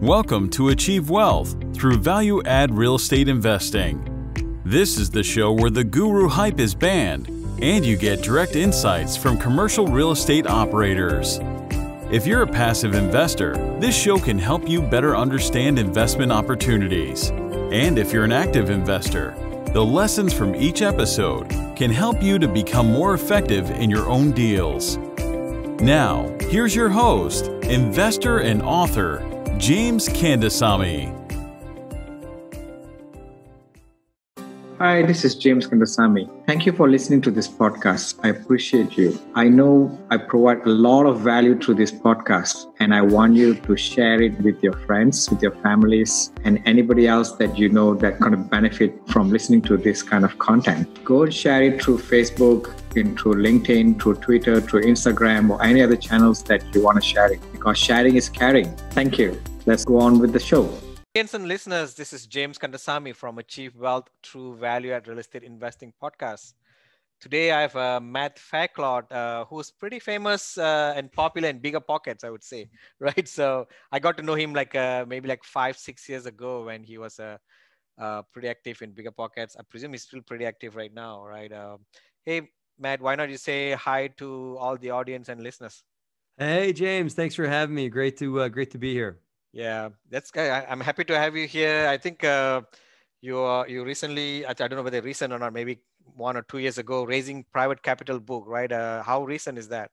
Welcome to Achieve Wealth through value-add real estate investing. This is the show where the guru hype is banned and you get direct insights from commercial real estate operators. If you're a passive investor, this show can help you better understand investment opportunities. And if you're an active investor, the lessons from each episode can help you to become more effective in your own deals. Now, here's your host, investor and author, James Kandasamy. Hi, this is James Kandasamy. Thank you for listening to this podcast. I appreciate you. I know I provide a lot of value through this podcast, and I want you to share it with your friends, with your families, and anybody else that you know that kind of benefit from listening to this kind of content. Go and share it through Facebook, through LinkedIn, through Twitter, through Instagram, or any other channels that you want to share it, because sharing is caring. Thank you. Let's go on with the show. Audience and listeners, this is James Kandasamy from Achieve Wealth Through Value-Add Real Estate Investing podcast. Today, I have Matt Faircloth, who's pretty famous and popular in bigger pockets, I would say, right? So I got to know him maybe 5-6 years ago when he was pretty active in bigger pockets. I presume he's still pretty active right now, right? Hey, Matt, why not you say hi to all the audience and listeners? Hey, James, thanks for having me. Great to be here. Yeah, that's good. I'm happy to have you here. I think you recently, I don't know whether recent or not, maybe 1 or 2 years ago, raising private capital book, right? How recent is that?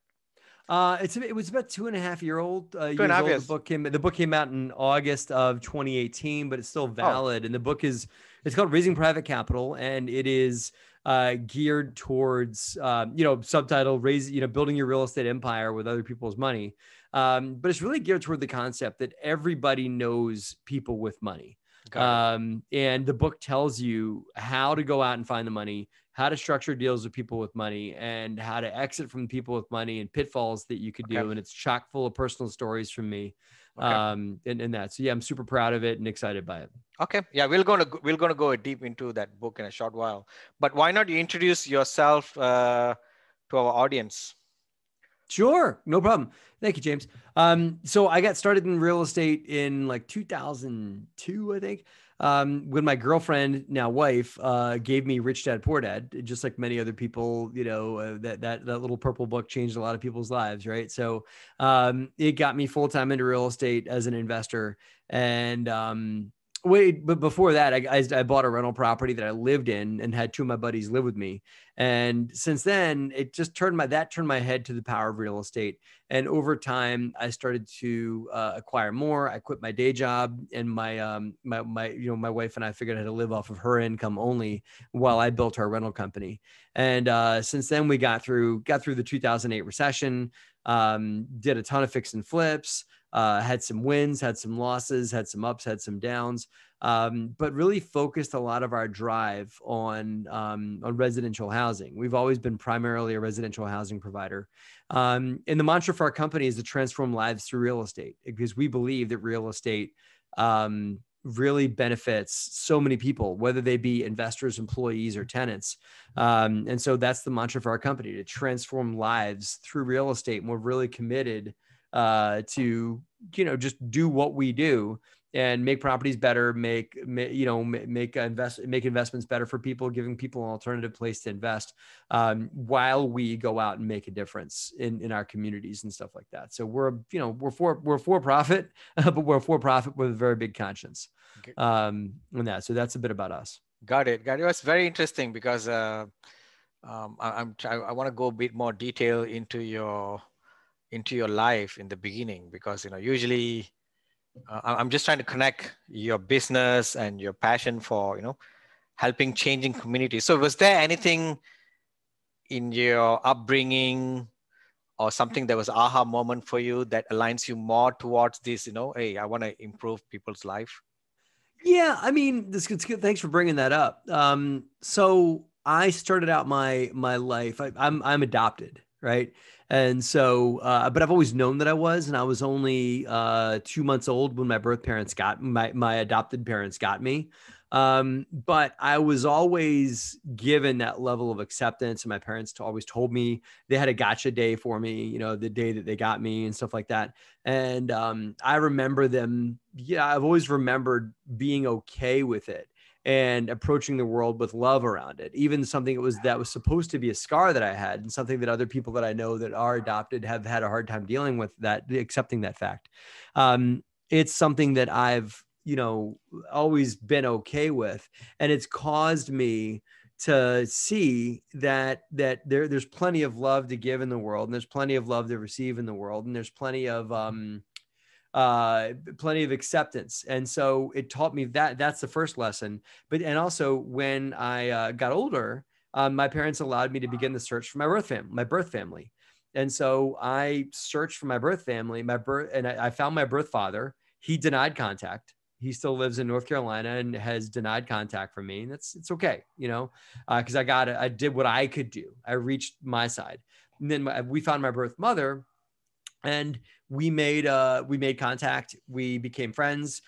It was about 2.5 year old. 2.5 years. The book came out in August of 2018, but it's still valid. And the book it's called Raising Private Capital, and it is geared towards subtitle building your real estate empire with other people's money. But it's really geared toward the concept that everybody knows people with money. And the book tells you how to go out and find the money, how to structure deals with people with money, and how to exit from people with money and pitfalls that you could do. And it's chock full of personal stories from me. And that. So yeah, I'm super proud of it and excited by it. Okay. Yeah, we're gonna go deep into that book in a short while. But why not you introduce yourself to our audience? Sure. No problem. Thank you, James. So I got started in real estate in 2002, I think, when my girlfriend, now wife, gave me Rich Dad, Poor Dad, just like many other people, that little purple book changed a lot of people's lives. Right. So, it got me full-time into real estate as an investor. And, but before that, I bought a rental property that I lived in and had 2 of my buddies live with me. And since then, it just turned my head to the power of real estate. And over time, I started to acquire more. I quit my day job, and my wife and I figured out how to live off of her income only while I built our rental company. And since then, we got through the 2008 recession, did a ton of fix and flips. Had some wins, had some losses, had some ups, had some downs, but really focused a lot of our drive on residential housing. We've always been primarily a residential housing provider. And the mantra for our company is to transform lives through real estate, because we believe that real estate really benefits so many people, whether they be investors, employees, or tenants. And so that's the mantra for our company, to transform lives through real estate. And we're really committed to just do what we do and make properties better, make investments better for people, giving people an alternative place to invest, while we go out and make a difference in our communities and stuff like that. So we're for profit, but we're for profit with a very big conscience. On that. So that's a bit about us. Got it. It's very interesting because I want to go a bit more detail into your life in the beginning, because usually I'm just trying to connect your business and your passion for helping changing communities. So was there anything in your upbringing or something that was aha moment for you that aligns you more towards this, hey, I want to improve people's life? Yeah, I mean, it's good. Thanks for bringing that up. So I started out my life, I'm adopted, right? And so, but I've always known that I was, and I was only 2 months old when my birth parents my adopted parents got me. But I was always given that level of acceptance. And my parents always told me they had a gotcha day for me, you know, the day that they got me and stuff like that. And I remember them. Yeah, I've always remembered being okay with it and approaching the world with love around it. Even something that was supposed to be a scar that I had, and something that other people that I know that are adopted have had a hard time dealing with, that accepting that fact. It's something that I've, you know, always been okay with. And it's caused me to see that there's plenty of love to give in the world, and there's plenty of love to receive in the world, and there's plenty of acceptance. And so it taught me that's the first lesson. And also when I got older, my parents allowed me to begin the search for my birth family. And so I searched for my birth family, and I found my birth father. He denied contact. He still lives in North Carolina and has denied contact from me. And it's okay, you know, because I did what I could do. I reached my side. And then we found my birth mother, and we made contact. We became friends.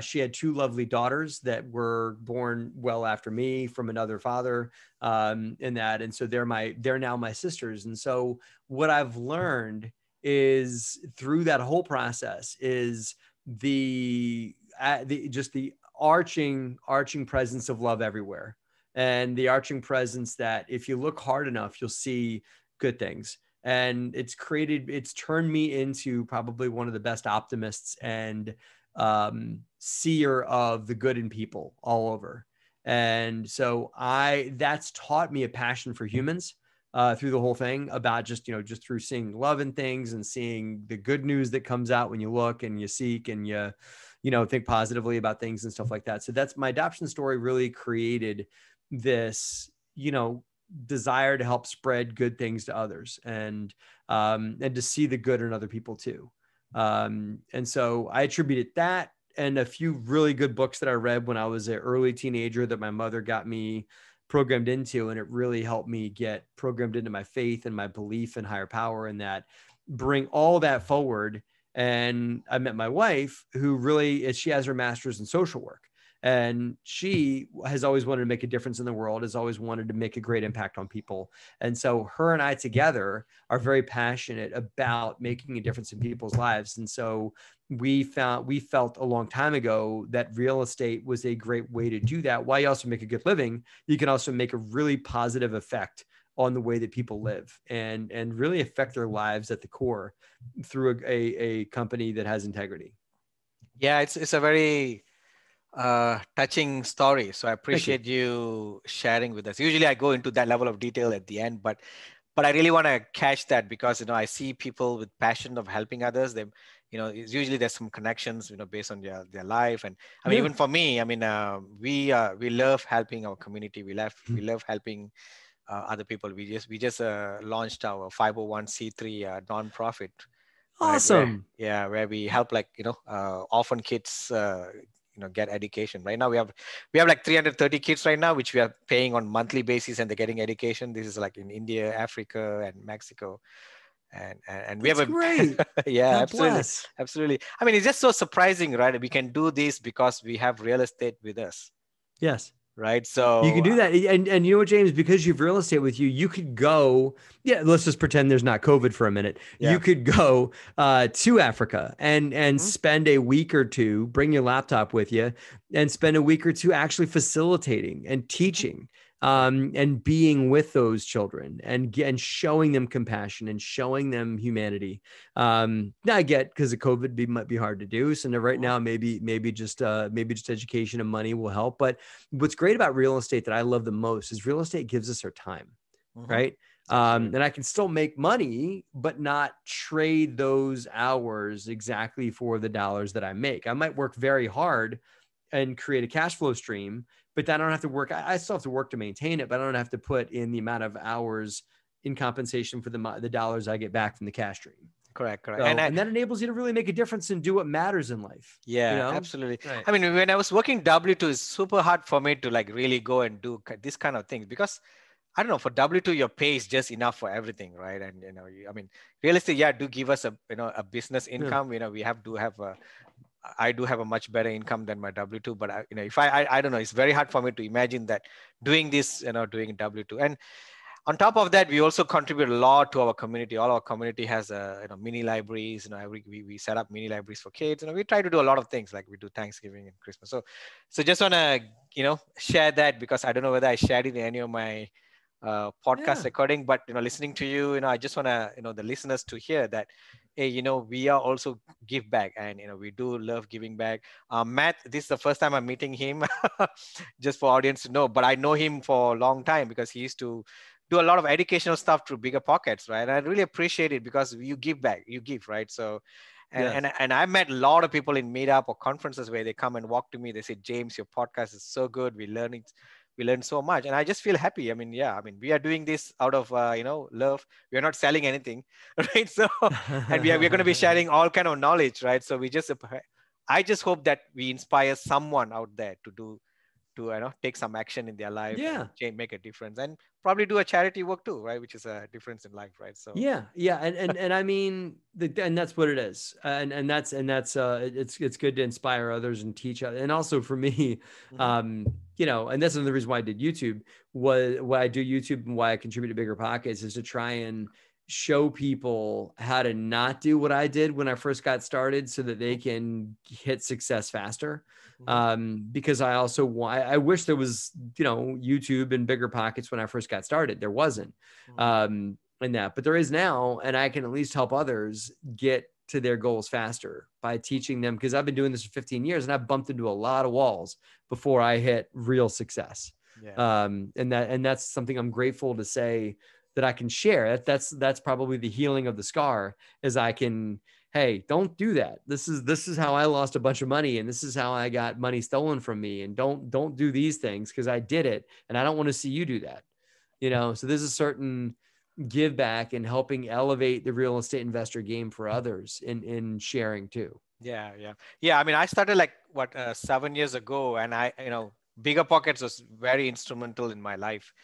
She had two lovely daughters that were born well after me from another father, and so they're now my sisters. And so what I've learned is through that whole process is just the arching presence of love everywhere, and the arching presence that if you look hard enough, you'll see good things. And it's turned me into probably one of the best optimists and seer of the good in people all over. And so that's taught me a passion for humans through the whole thing, about just through seeing love in things and seeing the good news that comes out when you look and you seek and you think positively about things and stuff like that. So that's my adoption story really created this, desire to help spread good things to others, and to see the good in other people too. And so I attributed that and a few really good books that I read when I was an early teenager that my mother got me programmed into. And it really helped me get programmed into my faith and my belief in higher power, and that bring all that forward. And I met my wife, who she has her master's in social work. And she has always wanted to make a difference in the world, has always wanted to make a great impact on people. And so her and I together are very passionate about making a difference in people's lives. And so we felt a long time ago that real estate was a great way to do that. While you also make a good living, you can also make a really positive effect on the way that people live, and really affect their lives at the core through a company that has integrity. Yeah, it's a very touching story. So I appreciate you sharing with us. Usually I go into that level of detail at the end, but I really want to catch that because, I see people with passion of helping others. They, it's usually there's some connections, based on their life. And I mean, even for me, we love helping our community. We love helping other people. We just launched our 501c3 nonprofit. Awesome. Right? Where we help orphan kids, get education. Right now we have like 330 kids right now, which we are paying on monthly basis, and they're getting education. This is like in India, Africa, and Mexico. And we have great. Yeah, God absolutely. Bless. Absolutely. I mean, it's just so surprising, right? We can do this because we have real estate with us. Yes. Right. So you can do that. And you know what, James, because you have real estate with you, you could go, let's just pretend there's not COVID for a minute. Yeah. You could go to Africa and spend a week or two, bring your laptop with you, and spend a week or two actually facilitating and teaching and being with those children and showing them compassion and showing them humanity. Now I get, because of COVID might be hard to do. So right now, maybe just education and money will help. But what's great about real estate that I love the most is real estate gives us our time, right? And I can still make money, but not trade those hours exactly for the dollars that I make. I might work very hard and create a cash flow stream, but then I don't have to work. I still have to work to maintain it, but I don't have to put in the amount of hours in compensation for the dollars I get back from the cash stream. Correct. So, and that enables you to really make a difference and do what matters in life. Yeah, absolutely. Right. I mean, when I was working W-2, it's super hard for me to really go and do this kind of things, because I don't know, for W-2, your pay is just enough for everything, right? And, I mean, real estate, do give us a business income. We have to have I do have a much better income than my W-2, but if I don't know, it's very hard for me to imagine that doing this, doing W-2. And on top of that, we also contribute a lot to our community. All our community has mini libraries. We set up mini libraries for kids. We try to do a lot of things, like we do Thanksgiving and Christmas. So just want to share that, because I don't know whether I shared it in any of my podcast recording, but listening to you, I just want to the listeners to hear that, hey, we are also give back, and we do love giving back. Matt, this is the first time I'm meeting him, just for audience to know, but I know him for a long time because he used to do a lot of educational stuff through Bigger Pockets, right? And I really appreciate it because you give back, you give, right? So and I met a lot of people in meetup or conferences where they come and walk to me. They say, James, your podcast is so good. We learn so much, and I just feel happy. We are doing this out of love. We are not selling anything, right? So and we're going to be sharing all kind of knowledge, right? So I just hope that we inspire someone out there to take some action in their life, and make a difference, and probably do a charity work too, right? Which is a difference in life, right? So and I mean, and that's what it is, and that's it's good to inspire others and teach others. And also for me, and that's another reason why I did YouTube. Why I do YouTube and why I contribute to Bigger Pockets is to try and show people how to not do what I did when I first got started, so that they can hit success faster. Because I wish there was, YouTube and Bigger Pockets when I first got started. There wasn't, in that, but there is now, and I can at least help others get to their goals faster by teaching them, because I've been doing this for 15 years and I've bumped into a lot of walls before I hit real success. And that's something I'm grateful to say that I can share. That's probably the healing of the scar, is I can, hey, don't do that. This is how I lost a bunch of money, and this is how I got money stolen from me. And don't do these things, because I did it, and I don't want to see you do that. So there's a certain give back and helping elevate the real estate investor game for others in sharing too. Yeah. I started 7 years ago, and Bigger Pockets was very instrumental in my life.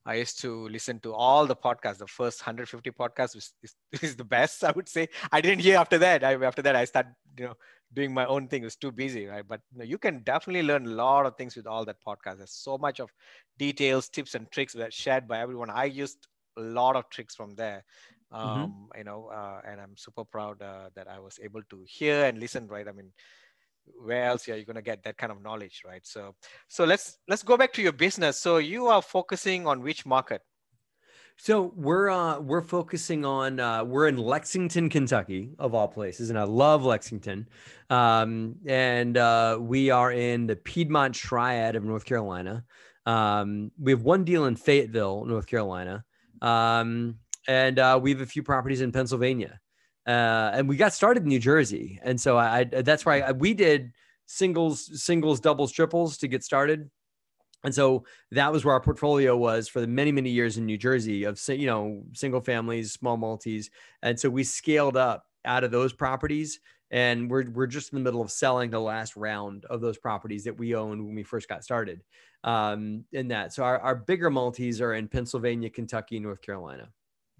I used to listen to all the podcasts. The first 150 podcasts is the best, I would say. I didn't hear after that. After that, I started, doing my own thing. It was too busy, right? But you can definitely learn a lot of things with all that podcast. There's so much of details, tips, and tricks that are shared by everyone. I used a lot of tricks from there, and I'm super proud that I was able to hear and listen, right? Where else are you going to get that kind of knowledge, right? So let's go back to your business. So you are focusing on which market? So we're focusing on we're in Lexington, Kentucky, of all places, and I love Lexington. And we are in the Piedmont Triad of North Carolina. We have one deal in Fayetteville, North Carolina, and we have a few properties in Pennsylvania. And we got started in New Jersey. And so that's why we did singles, doubles, triples to get started. And so that was where our portfolio was for the many, many years in New Jersey of, single families, small multis. And so we scaled up out of those properties, and we're just in the middle of selling the last round of those properties that we owned when we first got started, in that. So our bigger multis are in Pennsylvania, Kentucky, North Carolina.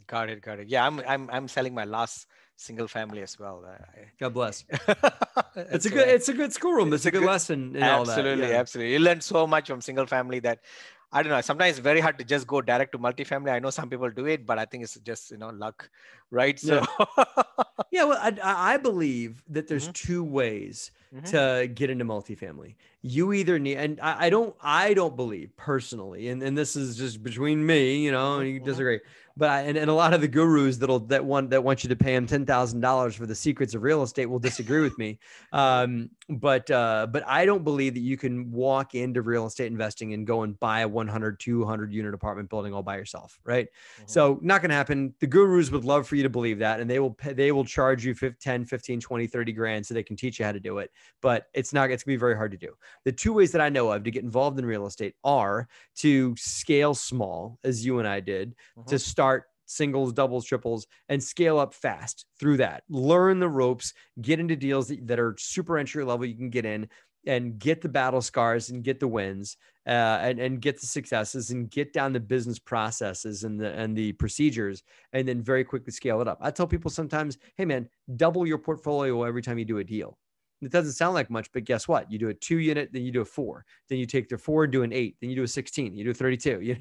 Got it. Yeah. I'm selling my last single family as well. God bless. It's a good schoolroom. It's a good lesson in all that. Absolutely. You learn so much from single family that, I don't know, sometimes it's very hard to just go direct to multifamily. I know some people do it, but I think it's just, luck, right? So well, I believe that there's two ways to get into multifamily. You either need, and I don't believe personally, and this is just between me, and you disagree, but and a lot of the gurus that want you to pay them $10,000 for the secrets of real estate will disagree with me. But I don't believe that you can walk into real estate investing and go and buy a 100, 200 unit apartment building all by yourself, right? So not going to happen. The gurus would love for you to believe that, and they will charge you 10, 15, 20, 30 grand so they can teach you how to do it. But it's going to be very hard to do. The two ways that I know of to get involved in real estate are to scale small, as you and I did, to start singles, doubles, triples, and scale up fast through that. Learn the ropes, get into deals that are super entry level you can get in, and get the battle scars and get the wins, and get the successes and get down the business processes and the procedures, and then very quickly scale it up. I tell people sometimes, hey man, double your portfolio every time you do a deal. It doesn't sound like much, but guess what? You do a 2-unit, then you do a 4, then you take the 4 and do an 8, then you do a 16, you do a 32,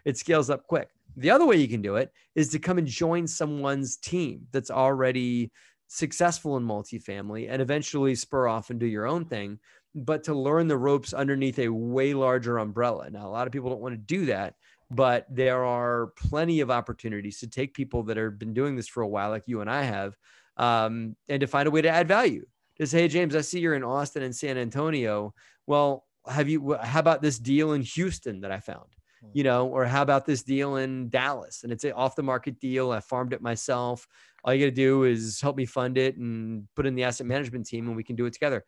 it scales up quick. The other way you can do it is to come and join someone's team that's already successful in multifamily and eventually spur off and do your own thing, but to learn the ropes underneath a way larger umbrella. Now, a lot of people don't want to do that, but there are plenty of opportunities to take people that have been doing this for a while, like you and I have, and to find a way to add value. To say, hey, James, I see you're in Austin and San Antonio. Well, how about this deal in Houston that I found? Or how about this deal in Dallas? And it's an off the market deal. I farmed it myself. All you got to do is help me fund it and put in the asset management team, and we can do it together.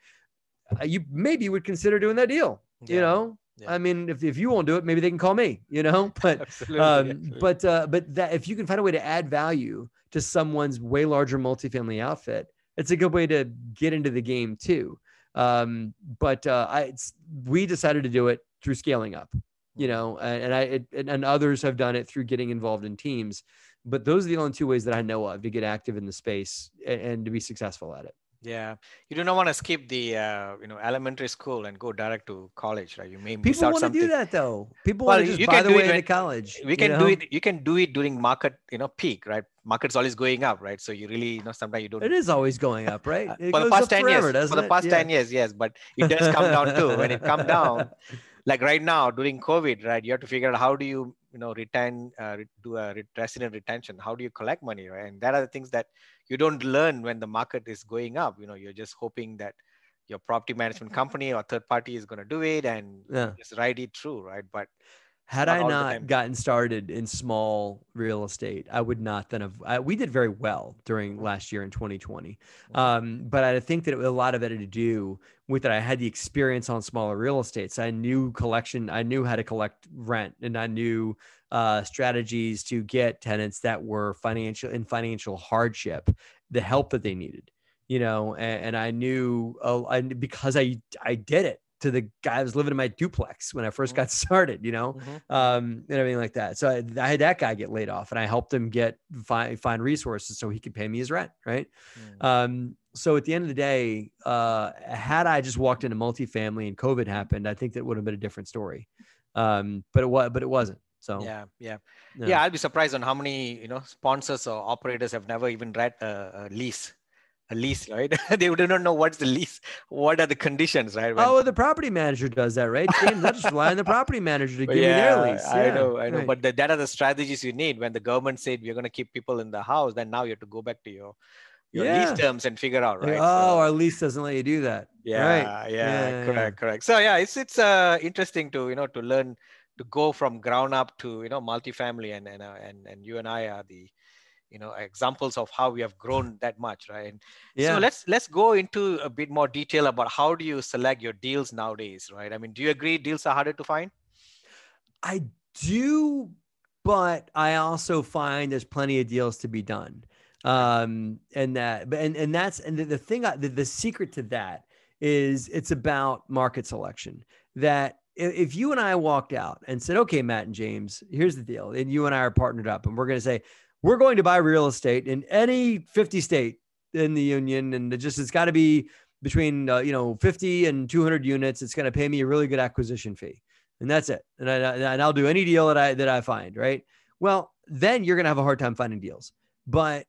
You maybe would consider doing that deal. Yeah. I mean, if you won't do it, maybe they can call me, but, absolutely. But that if you can find a way to add value to someone's way larger multifamily outfit, it's a good way to get into the game too. We decided to do it through scaling up, and others have done it through getting involved in teams, but those are the only 2 ways that I know of to get active in the space and to be successful at it. Yeah, you do not want to skip the elementary school and go direct to college, right? You may miss people out want something. To do that though. People want to just buy the way into college. We can do it. You can do it during market, peak, right? Market's always going up, right? So you really, sometimes you don't. It is always going up, right? For the past 10 years, for the past 10 years, yes, but it does come down too. When it comes down, like right now during COVID, right? You have to figure out how do you, do a resident retention. How do you collect money, right? And that are the things that you don't learn when the market is going up. You're just hoping that your property management company or third party is going to do it and just ride it through, right? But had I not gotten started in small real estate, I would not then have. We did very well during last year in 2020, but I think that a lot of it had to do with that I had the experience on smaller real estate. So I knew collection. I knew how to collect rent, and I knew strategies to get tenants that were financial hardship, the help that they needed. And I knew because I did it to the guy who was living in my duplex when I first got started, and everything like that. So I had that guy get laid off, and I helped him find resources so he could pay me his rent. Right. So at the end of the day, had I just walked into multifamily and COVID happened, I think that would have been a different story. But it wasn't. So yeah. I'll be surprised on how many, sponsors or operators have never even read a lease, right? They do not know what's the lease. What are the conditions, right? The property manager does that, right? James, I just rely on the property manager to give me their lease. I know. Right. But that are the strategies you need. When the government said we're going to keep people in the house, then now you have to go back to your lease terms and figure out, right? Our lease doesn't let you do that. Correct. So it's interesting to to learn to go from ground up to multifamily, and you and I are the examples of how we have grown that much, right? And so let's go into a bit more detail about how do you select your deals nowadays, right? I mean, do you agree deals are harder to find? I do, but I also find there's plenty of deals to be done. The secret to that is it's about market selection. That if you and I walked out and said, okay, Matt and James, here's the deal. And you and I are partnered up and we're going to say, we're going to buy real estate in any 50 state in the union. And it's got to be between, 50 and 200 units. It's going to pay me a really good acquisition fee. And that's it. And I'll do any deal that I find, right? Well, then you're going to have a hard time finding deals. But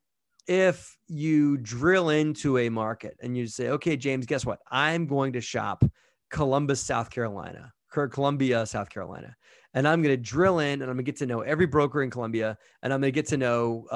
if you drill into a market and you say, okay, James, guess what? I'm going to shop Columbia, South Carolina. And I'm going to drill in and I'm going to get to know every broker in Columbia. And I'm going to get to know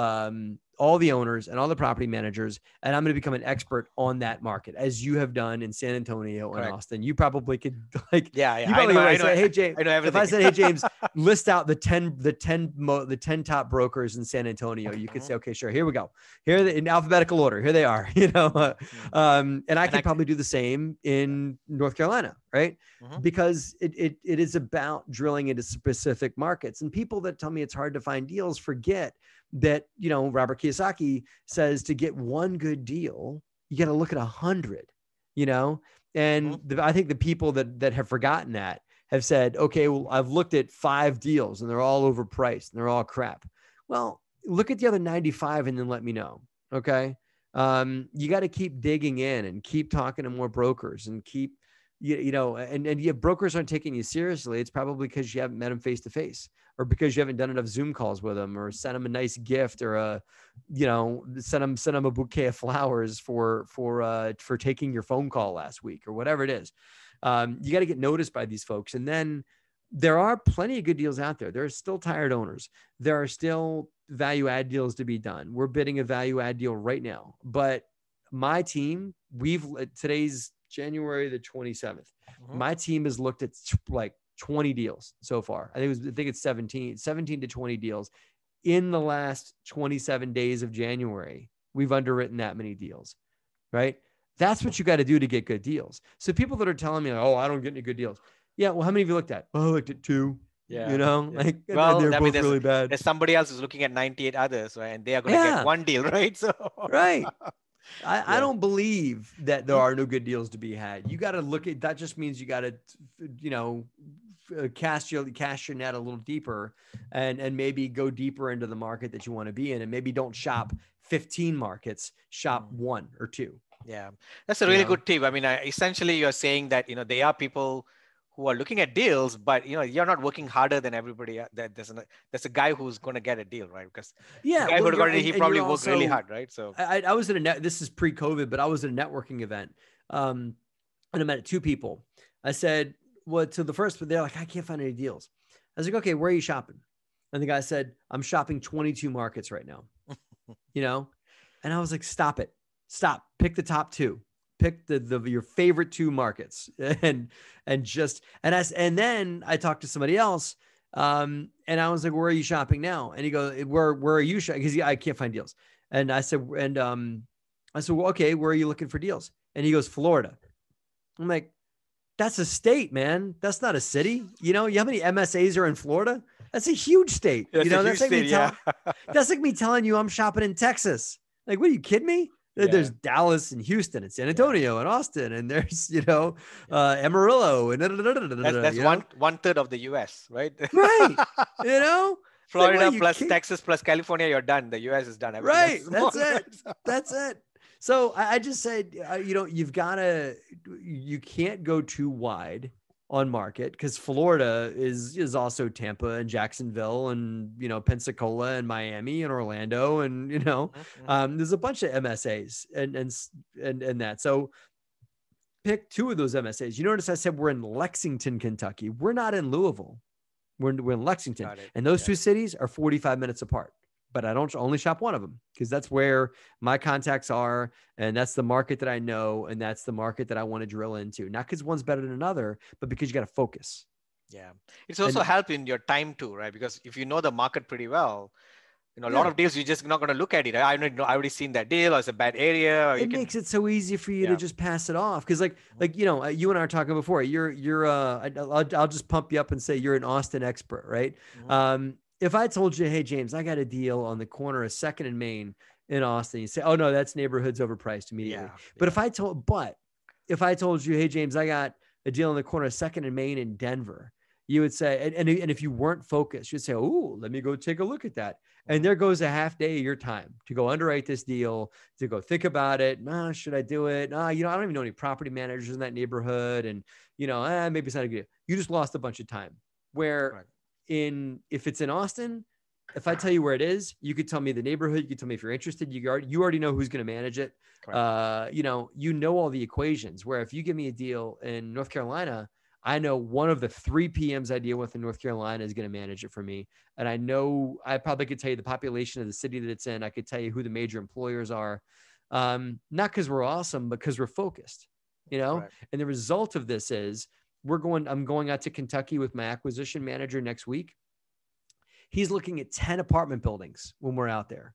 all the owners and all the property managers. And I'm going to become an expert on that market, as you have done in San Antonio and Austin. You probably could say, hey, James, I know everything. If I said, hey, James, list out the 10 top brokers in San Antonio, you could say, okay, sure. Here we go. Here in alphabetical order. Here they are, and I could probably do the same in North Carolina. Right. Because it is about drilling into specific markets, and people that tell me it's hard to find deals forget that, Robert Kiyosaki says to get one good deal, you got to look at 100, and I think the people that have forgotten that have said, okay, well, I've looked at 5 deals and they're all overpriced and they're all crap. Well, look at the other 95 and then let me know. Okay. You got to keep digging in and keep talking to more brokers and keep, and brokers aren't taking you seriously. It's probably because you haven't met them face to face, or because you haven't done enough Zoom calls with them, or sent them a nice gift, or send them a bouquet of flowers for taking your phone call last week, or whatever it is. You got to get noticed by these folks. And then there are plenty of good deals out there. There are still tired owners. There are still value add deals to be done. We're bidding a value add deal right now, but my team, today's January the 27th. My team has looked at like 20 deals so far. I think it's 17 to 20 deals in the last 27 days of January. We've underwritten that many deals, right? That's what you got to do to get good deals. So people that are telling me, oh, I don't get any good deals. Yeah. Well, how many have you looked at? Oh, I looked at 2. Yeah. Well, they're both really bad. There's somebody else who's looking at 98 others, right? And they are going to get one deal, right? So right. I don't believe that there are no good deals to be had. You got to look at that. Just means you got to, cast your net a little deeper and maybe go deeper into the market that you want to be in, and maybe don't shop 15 markets, shop 1 or 2. Yeah, that's a really good tip. I mean, essentially you're saying that, they are people who are looking at deals, but you're not working harder than everybody. There's a guy who's going to get a deal, right? Because the guy he probably worked really hard, right? So I was at this is pre-COVID, but I was at a networking event, and I met 2 people. I said, well, to the first, but they're like, I can't find any deals. I was like, okay, where are you shopping? And the guy said, I'm shopping 22 markets right now, and I was like, stop, pick the top 2. Pick your favorite 2 markets and then I talked to somebody else. And I was like, where are you shopping now? And he goes, where are you shopping? Because I can't find deals. And I said, well, okay, where are you looking for deals? And he goes, Florida. I'm like, that's a state, man. That's not a city. You know how many MSAs are in Florida? That's a huge state. That's like me telling you I'm shopping in Texas. Like, what, are you kidding me? There's Dallas and Houston and San Antonio and Austin, and there's, Amarillo and that's 1/3 of the US, right? Right. Florida plus Texas plus California, you're done. The US is done. Right. That's it. So I just said, you can't go too wide on market, because Florida is also Tampa and Jacksonville and, Pensacola and Miami and Orlando. And, there's a bunch of MSAs and that. So pick 2 of those MSAs. You notice I said we're in Lexington, Kentucky. We're not in Louisville. We're in Lexington. And those 2 cities are 45 minutes apart. But I don't only shop one of them, because that's where my contacts are. And that's the market that I know. And that's the market that I want to drill into. Not because one's better than another, but because you got to focus. Yeah. It's also helping your time too, right? Because if you know the market pretty well, a lot of deals, you're just not going to look at it. I already seen that deal, or it's a bad area. Or it makes it so easy for you to just pass it off. Because you and I were talking before, I'll just pump you up and say you're an Austin expert, right? Mm-hmm. If I told you, hey, James, I got a deal on the corner of 2nd and Main in Austin, you say, oh no, that's neighborhood's overpriced immediately. Yeah. But if I told you, hey, James, I got a deal on the corner of 2nd and Main in Denver, you would say, and if you weren't focused, you'd say, oh, let me go take a look at that. And there goes a half day of your time to go underwrite this deal, to go think about it. Should I do it? I don't even know any property managers in that neighborhood. And, maybe it's not a good deal. You just lost a bunch of time. Where if it's in Austin, if I tell you where it is, you could tell me the neighborhood. You could tell me if you're interested. You already know who's going to manage it. All the equations. Where if you give me a deal in North Carolina, I know one of the 3 PMs I deal with in North Carolina is going to manage it for me. And I know I probably could tell you the population of the city that it's in. I could tell you who the major employers are. Not because we're awesome, but because we're focused, And the result of this is I'm going out to Kentucky with my acquisition manager next week. He's looking at 10 apartment buildings when we're out there,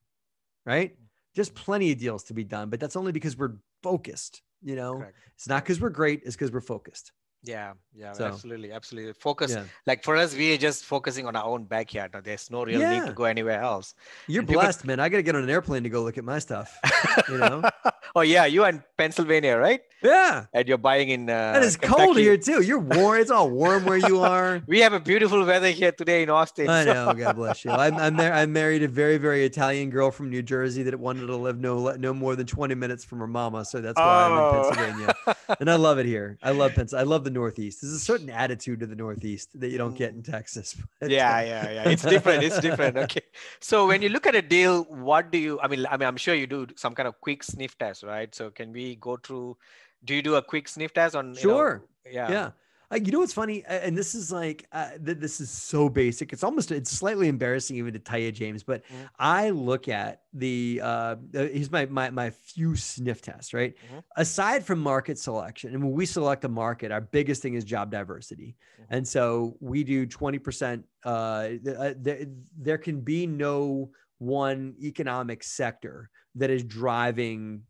right? Just plenty of deals to be done, but that's only because we're focused, Correct. It's not because we're great. It's because we're focused. Yeah. Absolutely. Focus. Yeah. Like for us, we are just focusing on our own backyard. Now, there's no real need to go anywhere else. You're blessed, man. I got to get on an airplane to go look at my stuff, Oh yeah, you are in Pennsylvania, right? Yeah. And you're buying in And it's Kentucky. cold here too. You're warm. It's all warm where you are. We have a beautiful weather here today in Austin. I so- know. God bless you. I'm married a very, very Italian girl from New Jersey that wanted to live no more than 20 minutes from her mama. So that's why I'm in Pennsylvania. And I love it here. I love Pennsylvania. I love the Northeast. There's a certain attitude to the Northeast that you don't get in Texas. But, yeah. It's different. It's different. Okay. So when you look at a deal, what do you? I mean, I'm sure you do some kind of quick sniff test, right? So can we go through? Do you do a quick sniff test on? Sure. Yeah. You know what's funny, and this is like this is so basic. It's slightly embarrassing even to tell you, James. But I look at here's my few sniff tests, right? Aside from market selection, and when we select a market, our biggest thing is job diversity, and so we do 20%. There can be no one economic sector that is driving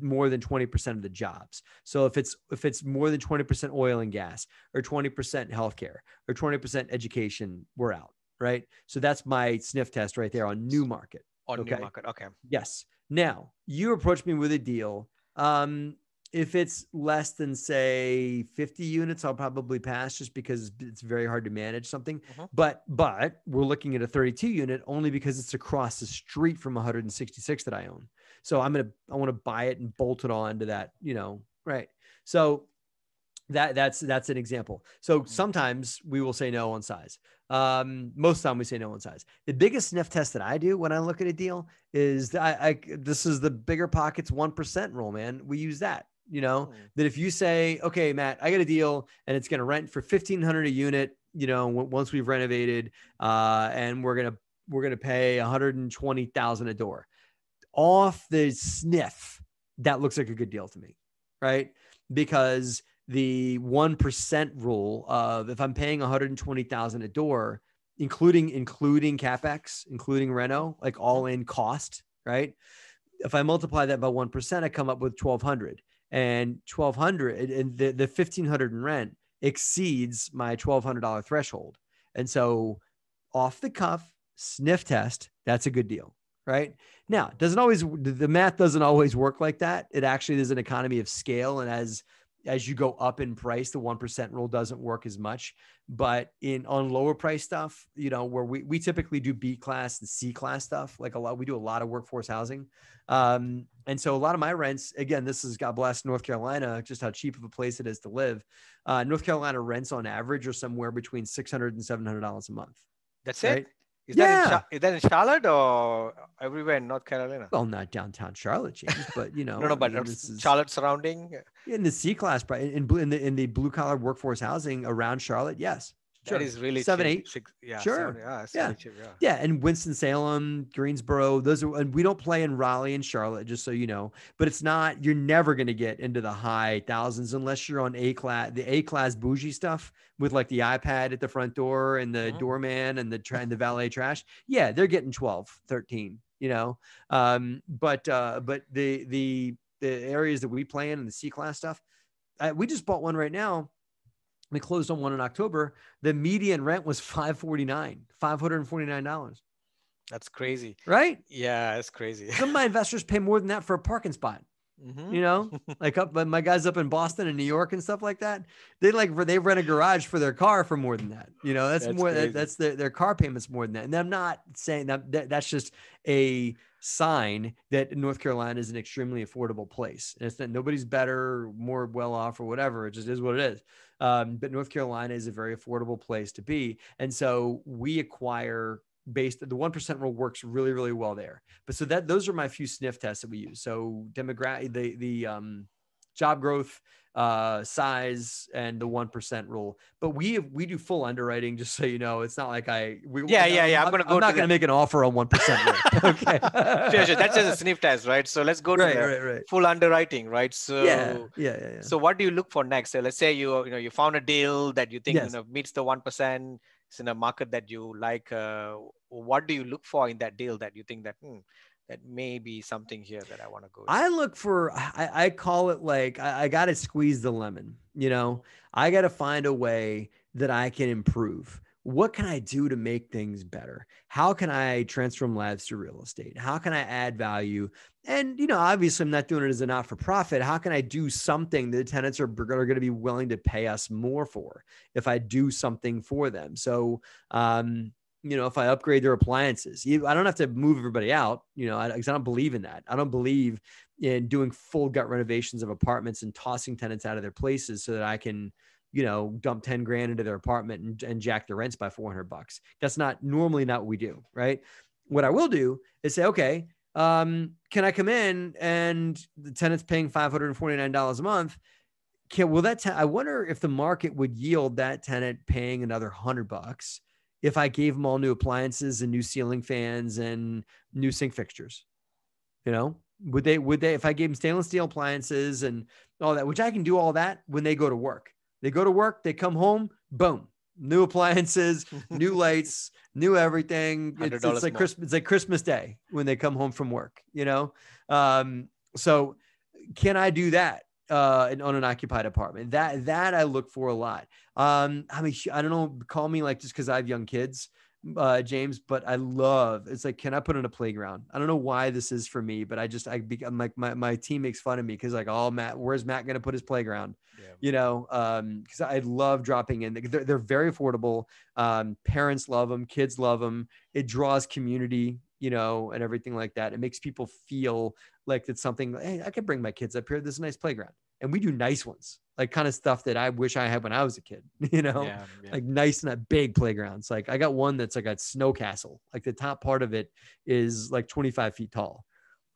more than 20% of the jobs. So if it's more than 20% oil and gas or 20% healthcare or 20% education, we're out, right? So that's my sniff test right there on new market. New market. Okay. Yes. Now you approach me with a deal. If it's less than say 50 units, I'll probably pass just because it's very hard to manage something. But we're looking at a 32 unit only because it's across the street from 166 that I own. So I want to buy it and bolt it on to that, right. So that's an example. So sometimes we will say no on size. Most of the time we say no on size. The biggest sniff test that I do when I look at a deal is this is the bigger pockets 1% rule, man. We use that, that if you say, okay, Matt, I got a deal and it's going to rent for $1,500 a unit, once we've renovated, and we're going to pay $120,000 a door. Off the sniff, that looks like a good deal to me, right? Because the 1% rule of if I'm paying $120,000 a door, including CapEx, including reno, like all in cost, right? If I multiply that by 1%, I come up with $1,200, and $1,200 and the $1,500 in rent exceeds my $1,200 threshold. And so off the cuff sniff test, that's a good deal. Right now, the math doesn't always work like that. It actually is an economy of scale. And as you go up in price, the 1% rule doesn't work as much, but on lower price stuff, where we typically do B class and C class stuff, we do a lot of workforce housing. And so a lot of my rents, again, this is, God bless North Carolina, just how cheap of a place it is to live. North Carolina rents on average are somewhere between $600 and $700 a month. That's right? it. Is that in Charlotte or everywhere in North Carolina? Well, not downtown Charlotte, James, but this is Charlotte surrounding. In the C class, in the blue collar workforce housing around Charlotte, yes. Sure. That is really 7, cheap. 8. Yeah, sure. 7, cheap, yeah. And Winston-Salem, Greensboro, and we don't play in Raleigh and Charlotte, just so you know. But you're never going to get into the high thousands unless you're on the A class bougie stuff with like the iPad at the front door and the doorman and the valet trash. Yeah, they're getting 12, 13. But the areas that we play in the C class stuff, we just bought one right now. We closed on one in October. The median rent was $549. That's crazy. Right? Yeah, that's crazy. Some of my investors pay more than that for a parking spot. Like my guys up in Boston and New York and stuff like that. They rent a garage for their car for more than that. That's more, that's their car payments more than that. And I'm not saying that's just a sign that North Carolina is an extremely affordable place. And it's that nobody's better, more well off or whatever. It just is what it is. But North Carolina is a very affordable place to be. And so we acquire the 1% rule works really, really well there. But so those are my few sniff tests that we use. So demographic, the job growth, size, and the 1% rule. But we do full underwriting, just so you know. It's not like I'm not going to make an offer on 1% rule. Okay. Sure. That's just a sniff test, right? So let's go to full underwriting, right? So yeah. So what do you look for next? So let's say you found a deal that you think meets the 1%. It's in a market that you like. What do you look for in that deal that you think that that may be something here that I want to go with? I look for, I call it like, I got to squeeze the lemon, I got to find a way that I can improve. what can I do to make things better? How can I transform lives to real estate? How can I add value? And, obviously I'm not doing it as a not-for-profit. How can I do something that the tenants are going to be willing to pay us more for if I do something for them? So, if I upgrade their appliances, I don't have to move everybody out, because I don't believe in that. I don't believe in doing full gut renovations of apartments and tossing tenants out of their places so that I can, dump 10 grand into their apartment and jack their rents by $400. That's normally not what we do. Right. What I will do is say, okay, can I come in and the tenant's paying $549 a month? I wonder if the market would yield that tenant paying another $100 if I gave them all new appliances and new ceiling fans and new sink fixtures. Would they, if I gave them stainless steel appliances and all that, which I can do all that when they go to work. They go to work, they come home, boom, new appliances, new lights, new everything. It's like Christmas. It's like Christmas Day when they come home from work, So can I do that on an occupied apartment? That I look for a lot. I don't know, call me like just because I have young kids, James, but it's like, can I put in a playground? I don't know why this is for me, but I'm like, my team makes fun of me because like, oh, Matt, where's Matt going to put his playground? Because I love dropping in. They're very affordable. Parents love them. Kids love them. It draws community, and everything like that. It makes people feel like it's something, hey, I could bring my kids up here. This is a nice playground. And we do nice ones, like kind of stuff that I wish I had when I was a kid, like nice, not big playgrounds. Like I got one that's like a snow castle. Like the top part of it is like 25 feet tall.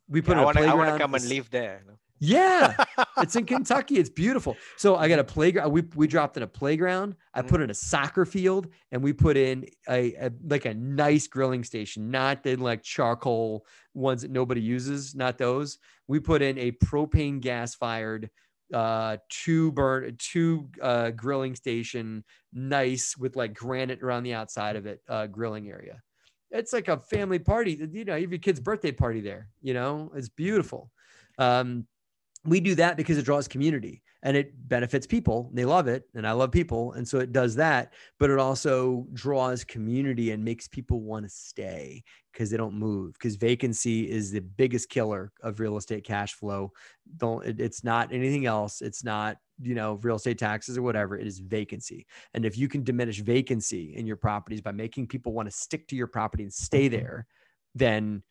We put I want to come and live there. Yeah, it's in Kentucky. It's beautiful. So I got a playground. We dropped in a playground. I put in a soccer field, and we put in a nice grilling station, not the like charcoal ones that nobody uses, not those. We put in a propane gas fired two grilling station, nice with like granite around the outside of it, grilling area. It's like a family party. You have your kid's birthday party there. It's beautiful. We do that because it draws community and it benefits people. They love it. And I love people. And so it does that, but it also draws community and makes people want to stay because they don't move, because vacancy is the biggest killer of real estate cash flow. It's not anything else. It's not, real estate taxes or whatever. It is vacancy. And if you can diminish vacancy in your properties by making people want to stick to your property and stay there, then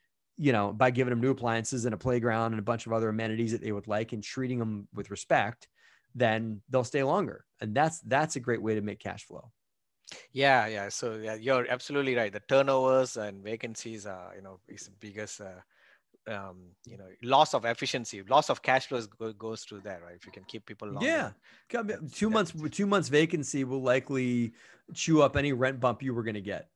by giving them new appliances and a playground and a bunch of other amenities that they would like and treating them with respect, then they'll stay longer. And that's a great way to make cash flow. Yeah. So you're absolutely right. The turnovers and vacancies are, is the biggest, loss of efficiency, loss of cash flows goes through that, right? If you can keep people longer. Yeah. 2 months vacancy will likely chew up any rent bump you were going to get,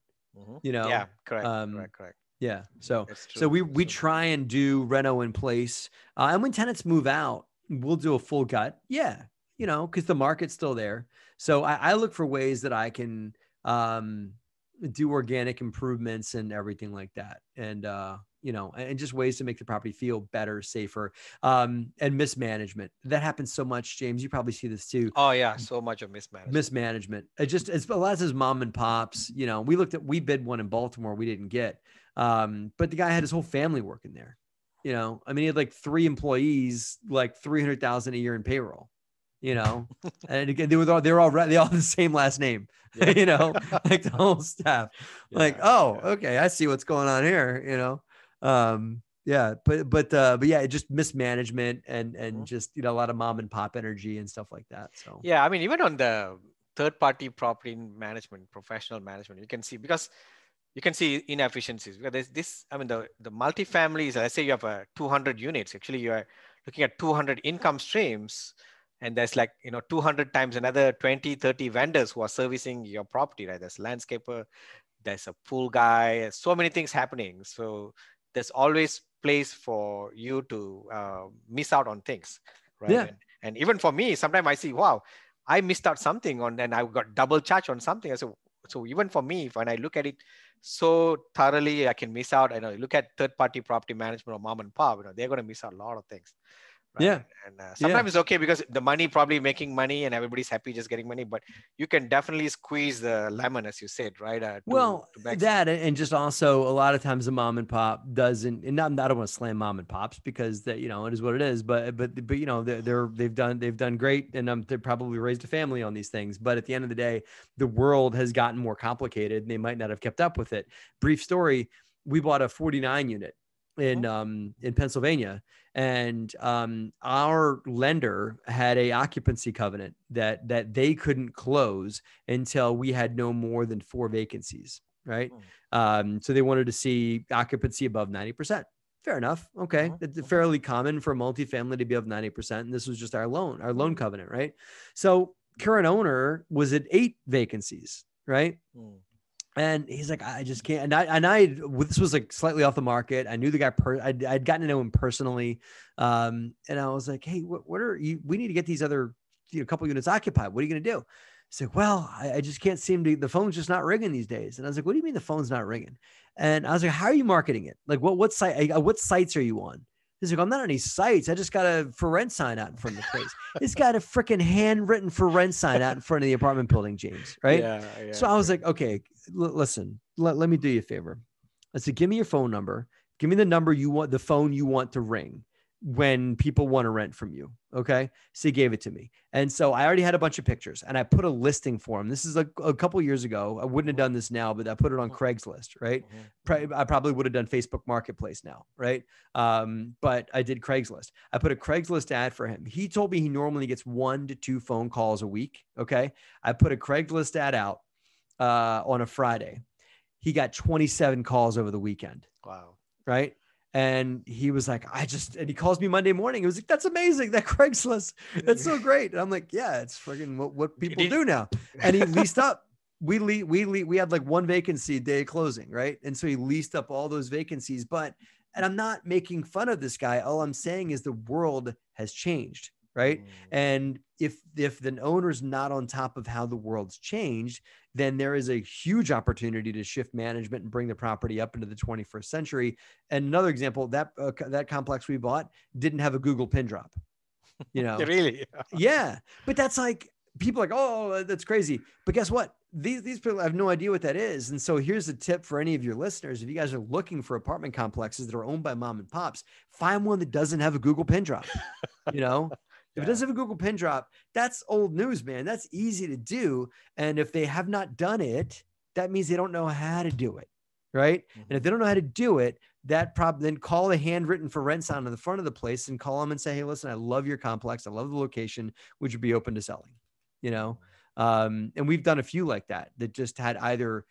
Yeah, correct. Yeah. So we try and do reno in place. And when tenants move out, we'll do a full gut. Yeah. Cause the market's still there. So I look for ways that I can, do organic improvements and everything like that. And, and just ways to make the property feel better, safer, and mismanagement. That happens so much, James. You probably see this too. Oh yeah. So much of mismanagement. It's a lot of mom and pops, we bid one in Baltimore. We didn't get, but the guy had his whole family working there. He had like 3 employees, like $300,000 a year in payroll, and again, they're all the same last name, like the whole staff, okay, I see what's going on here, but yeah, just mismanagement and just, a lot of mom and pop energy and stuff like that. So, yeah, even on the third-party property management, professional management, you can see inefficiencies because there's this, the multifamily is, let's say you have 200 units, actually you are looking at 200 income streams, and there's 200 times another 20, 30 vendors who are servicing your property, right? There's landscaper, there's a pool guy, so many things happening. So there's always place for you to miss out on things, right? Yeah. And even for me, sometimes I see, wow, I missed out something and I got double charged on something. So even for me, when I look at it so thoroughly, I can miss out. I know, look at third-party property management or mom and pop, they're going to miss out a lot of things, Right? Yeah. And sometimes it's okay because the money probably making money and everybody's happy just getting money, but you can definitely squeeze the lemon, as you said, right? Well, to maximum. that and just also a lot of times a mom and pop doesn't, and not, I don't want to slam mom and pops because that, you know, it is what it is, but you know, they've done great, and they probably raised a family on these things. But at the end of the day, the world has gotten more complicated and they might not have kept up with it. Brief story. We bought a 49 unit in Pennsylvania, and our lender had a occupancy covenant that they couldn't close until we had no more than 4 vacancies, right? So they wanted to see occupancy above 90%. Fair enough. Okay. It's fairly common for multifamily to be above 90%. And this was just our loan covenant, right? So current owner was at 8 vacancies, right? And he's like, I just can't. This was like slightly off the market. I knew the guy. I'd gotten to know him personally. And I was like, hey, what are you? We need to get these other couple units occupied. What are you going to do? He's like, well, I just can't seem to. The phone's just not ringing these days. And I was like, what do you mean the phone's not ringing? And I was like, how are you marketing it? Like, what sites are you on? He's like, I'm not on any sites. I just got a for rent sign out in front of the place. It's got a freaking handwritten for rent sign out in front of the apartment building, James. Right. Yeah. So I was like, okay, listen, let me do you a favor. I said, give me your phone number. Give me the number the phone you want to ring when people want to rent from you. Okay. So he gave it to me. And so I already had a bunch of pictures and I put a listing for him. This is a couple years ago. I wouldn't have done this now, but I put it on Craigslist, right? I probably would have done Facebook Marketplace now, right? But I did Craigslist. I put a Craigslist ad for him. He told me he normally gets 1 to 2 phone calls a week. Okay. I put a Craigslist ad out on a Friday. He got 27 calls over the weekend. Wow. Right. And he was like, and he calls me Monday morning. He was like, that's amazing. That Craigslist. That's so great. And I'm like, yeah, it's friggin' what people do now. And he leased up. We had like 1 vacancy day of closing. Right. And so he leased up all those vacancies, and I'm not making fun of this guy. All I'm saying is the world has changed. Right. And if the owner's not on top of how the world's changed, then there is a huge opportunity to shift management and bring the property up into the 21st century. And another example, that complex we bought didn't have a Google pin drop, Really? Yeah. But that's like, people are like, oh, that's crazy. But guess what? These people have no idea what that is. And so here's a tip for any of your listeners. If you guys are looking for apartment complexes that are owned by mom and pops, find one that doesn't have a Google pin drop, If it doesn't have a Google pin drop, that's old news, man. That's easy to do. And if they have not done it, that means they don't know how to do it. Right. And if they don't know how to do it, then call a handwritten for rent sign on the front of the place and call them and say, hey, listen, I love your complex. I love the location. Would you be open to selling? And we've done a few like that just had either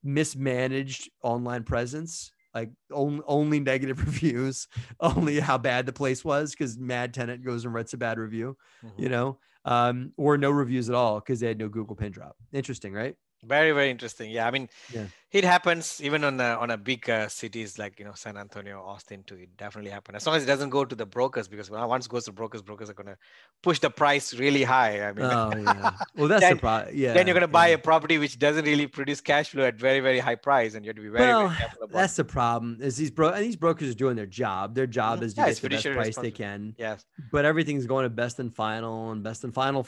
mismanaged online presence, like only negative reviews, only how bad the place was because mad tenant goes and writes a bad review, or no reviews at all because they had no Google pin drop. Interesting, right? Very, very interesting. Yeah, I mean, it happens even on a big cities like San Antonio, Austin too. It definitely happens as long as it doesn't go to the brokers, because once it goes to brokers are going to push the price really high. I mean, well, that's the problem. Yeah, then you're going to buy a property which doesn't really produce cash flow at very, very high price, and you have to be very, very careful about. That's the problem. Is these brokers are doing their job. Their job is to get the best price they can. Yes, but everything's going to best and final, and best and final,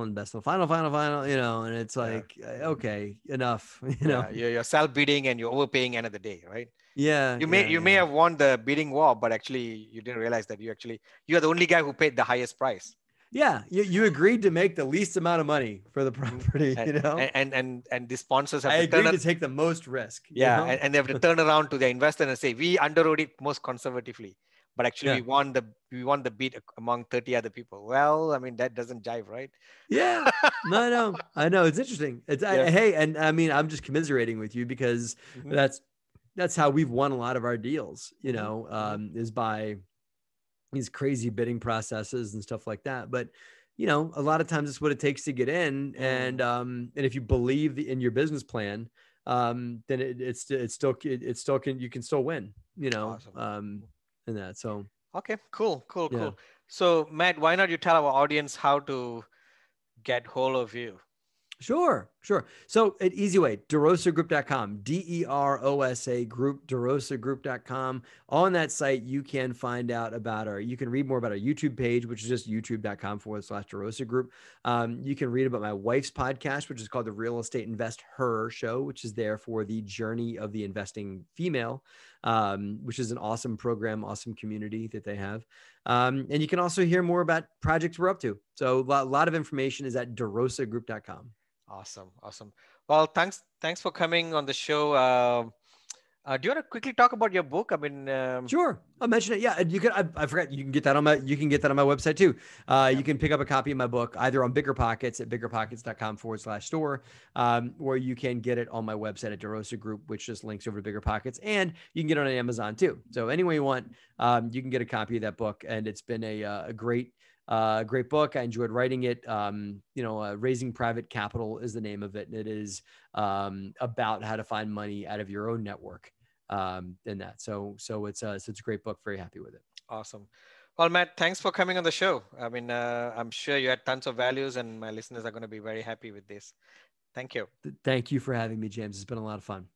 and best and final, and it's like okay. Enough, you're self-bidding and you're overpaying end of the day, right? You may have won the bidding war, but actually you didn't realize that you're the only guy who paid the highest price. You agreed to make the least amount of money for the property, and the sponsors have agreed to take the most risk. And they have to turn around to their investor and say, we underwrote it most conservatively, but actually we won the bid among 30 other people. Well, I mean, that doesn't jive, right? No, I know. It's interesting. Hey, and I mean, I'm just commiserating with you because that's how we've won a lot of our deals, is by these crazy bidding processes and stuff like that. But, a lot of times it's what it takes to get in. And if you believe in your business plan, then you can still win, Awesome. in that. So, okay, cool. So Matt, why not you tell our audience how to get hold of you? Sure. So an easy way, DeRosaGroup.com, DEROSA Group, DeRosaGroup.com. On that site, you can find out about you can read more about our YouTube page, which is just youtube.com/DeRosa Group. You can read about my wife's podcast, which is called the Real Estate Invest Her Show, which is there for the journey of the investing female, which is an awesome program, awesome community that they have. And you can also hear more about projects we're up to. So a lot of information is at DeRosaGroup.com. Awesome. Well, thanks for coming on the show. Do you want to quickly talk about your book? I mean, sure, I'll mention it. Yeah, you can. I forgot. You can get that on my website too. You can pick up a copy of my book either on BiggerPockets at biggerpockets.com/store, or you can get it on my website at DeRosa Group, which just links over to BiggerPockets, and you can get it on Amazon too. So any way you want, you can get a copy of that book, and it's been a great book. I enjoyed writing it. Raising Private Capital is the name of it. And it is about how to find money out of your own network in that. So it's a great book. Very happy with it. Awesome. Well, Matt, thanks for coming on the show. I mean, I'm sure you had tons of values and my listeners are going to be very happy with this. Thank you. Thank you for having me, James. It's been a lot of fun.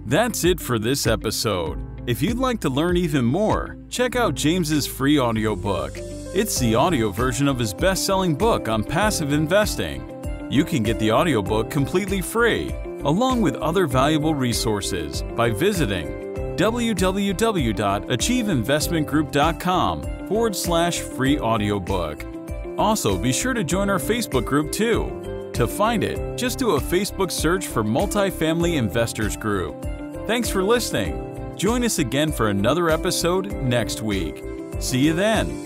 That's it for this episode. If you'd like to learn even more, check out James's free audiobook. It's the audio version of his best-selling book on passive investing. You can get the audiobook completely free, along with other valuable resources, by visiting www.achieveinvestmentgroup.com/free audiobook. Also, be sure to join our Facebook group too. To find it, just do a Facebook search for Multifamily Investors Group. Thanks for listening. Join us again for another episode next week. See you then.